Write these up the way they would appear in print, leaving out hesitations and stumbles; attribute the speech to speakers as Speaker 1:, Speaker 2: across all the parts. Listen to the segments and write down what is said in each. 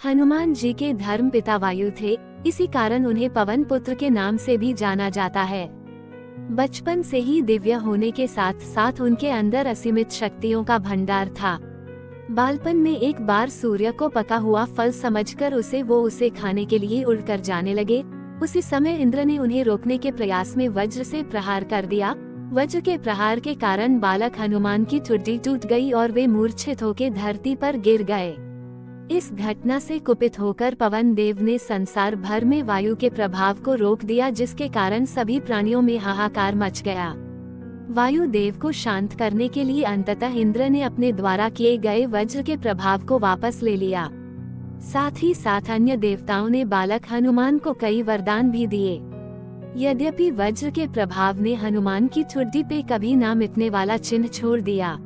Speaker 1: हनुमान जी के धर्म पिता वायु थे, इसी कारण उन्हें पवन पुत्र के नाम से भी जाना जाता है। बचपन से ही दिव्य होने के साथ साथ उनके अंदर असीमित शक्तियों का भंडार था। बालपन में एक बार सूर्य को पका हुआ फल समझकर उसे खाने के लिए उड़कर जाने लगे। उसी समय इंद्र ने उन्हें रोकने के प्रयास में वज्र से प्रहार कर दिया। वज्र के प्रहार के कारण बालक हनुमान की ठुड्डी टूट गई और वे मूर्छित होकर धरती पर गिर गए। इस घटना से कुपित होकर पवन देव ने संसार भर में वायु के प्रभाव को रोक दिया, जिसके कारण सभी प्राणियों में हाहाकार मच गया। वायु देव को शांत करने के लिए अंततः इंद्र ने अपने द्वारा किए गए वज्र के प्रभाव को वापस ले लिया। साथ ही साथ अन्य देवताओं ने बालक हनुमान को कई वरदान भी दिए। यद्यपि वज्र के प्रभाव ने हनुमान की ठुड्डी पे कभी ना मिटने वाला चिन्ह छोड़ दिया।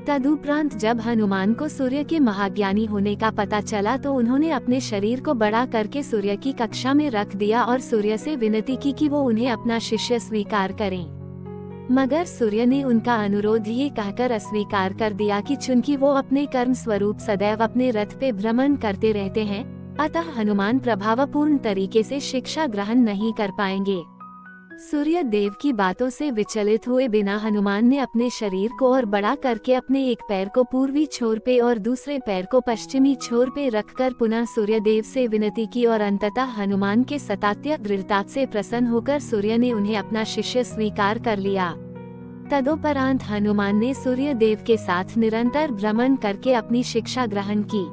Speaker 1: तदुपरांत जब हनुमान को सूर्य के महाज्ञानी होने का पता चला तो उन्होंने अपने शरीर को बड़ा करके सूर्य की कक्षा में रख दिया और सूर्य से विनती की कि वो उन्हें अपना शिष्य स्वीकार करें। मगर सूर्य ने उनका अनुरोध ये कहकर अस्वीकार कर दिया कि चूंकि वो अपने कर्म स्वरूप सदैव अपने रथ पे भ्रमण करते रहते हैं, अतः हनुमान प्रभावपूर्ण तरीके से शिक्षा ग्रहण नहीं कर पाएंगे। सूर्य देव की बातों से विचलित हुए बिना हनुमान ने अपने शरीर को और बड़ा करके अपने एक पैर को पूर्वी छोर पे और दूसरे पैर को पश्चिमी छोर पे रखकर पुनः सूर्य देव से विनती की और अंततः हनुमान के सतात्य दृढ़ता से प्रसन्न होकर सूर्य ने उन्हें अपना शिष्य स्वीकार कर लिया। तदोपरांत हनुमान ने सूर्य देव के साथ निरंतर भ्रमण करके अपनी शिक्षा ग्रहण की।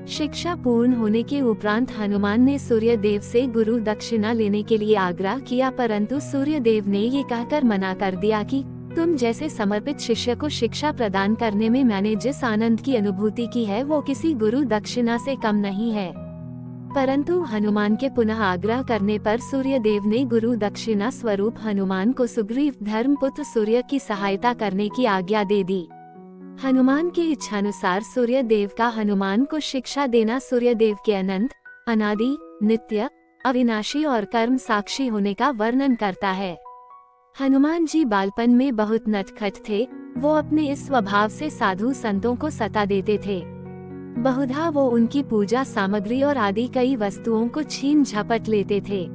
Speaker 1: शिक्षा पूर्ण होने के उपरांत हनुमान ने सूर्य देव से गुरु दक्षिणा लेने के लिए आग्रह किया, परंतु सूर्य देव ने ये कहकर मना कर दिया कि तुम जैसे समर्पित शिष्य को शिक्षा प्रदान करने में मैंने जिस आनंद की अनुभूति की है वो किसी गुरु दक्षिणा से कम नहीं है। परंतु हनुमान के पुनः आग्रह करने पर सूर्य देव ने गुरु दक्षिणा स्वरूप हनुमान को सुग्रीव धर्मपुत्र सूर्य की सहायता करने की आज्ञा दे दी। हनुमान की इच्छानुसार सूर्य देव का हनुमान को शिक्षा देना सूर्य देव के अनंत, अनादि, नित्य, अविनाशी और कर्म साक्षी होने का वर्णन करता है। हनुमान जी बालपन में बहुत नटखट थे। वो अपने इस स्वभाव से साधु संतों को सता देते थे। बहुधा वो उनकी पूजा सामग्री और आदि कई वस्तुओं को छीन झपट लेते थे।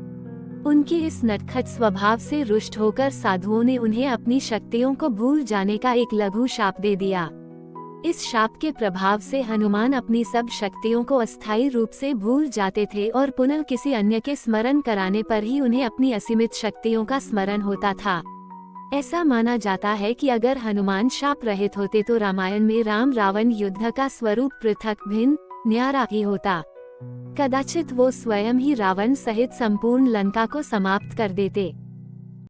Speaker 1: उनके इस नटखट स्वभाव से रुष्ट होकर साधुओं ने उन्हें अपनी शक्तियों को भूल जाने का एक लघु शाप दे दिया। इस शाप के प्रभाव से हनुमान अपनी सब शक्तियों को अस्थायी रूप से भूल जाते थे और पुनः किसी अन्य के स्मरण कराने पर ही उन्हें अपनी असीमित शक्तियों का स्मरण होता था। ऐसा माना जाता है कि अगर हनुमान शाप रहित होते तो रामायण में राम रावण युद्ध का स्वरूप पृथक भिन्न न्यारा ही होता। कदाचित वो स्वयं ही रावण सहित संपूर्ण लंका को समाप्त कर देते।